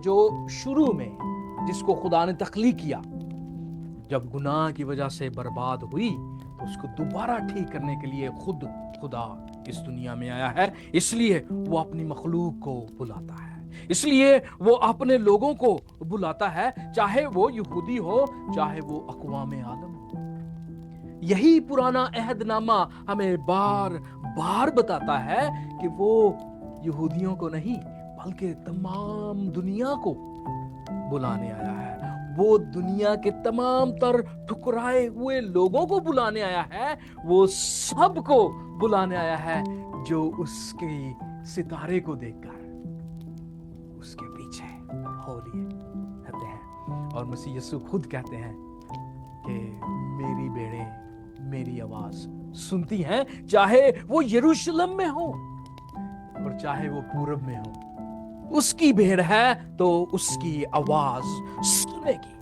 جو شروع میں جس کو خدا نے تخلیق کیا، جب گناہ کی وجہ سے برباد ہوئی تو اس کو دوبارہ ٹھیک کرنے کے لیے خود خدا اس دنیا میں آیا ہے. اس لیے وہ اپنی مخلوق کو بلاتا ہے، اس لیے وہ اپنے لوگوں کو بلاتا ہے، چاہے وہ یہودی ہو چاہے وہ اقوام عالم ہو. یہی پرانا عہد نامہ ہمیں بار بار بتاتا ہے کہ وہ یہودیوں کو نہیں بلکہ تمام دنیا کو بلانے آیا ہے. وہ دنیا کے تمام تر ٹھکرائے ہوئے لوگوں کو بلانے آیا ہے. وہ سب کو بلانے آیا ہے جو اس کی ستارے کو دیکھ کر اس کے پیچھے ہو لیے رہتے ہیں. اور مسیح یسوع خود کہتے ہیں کہ میری بھیڑیں میری آواز سنتی ہیں، چاہے وہ یروشلم میں ہو اور چاہے وہ پورب میں ہو. اس کی بھیڑ ہے تو اس کی آواز سنے گی.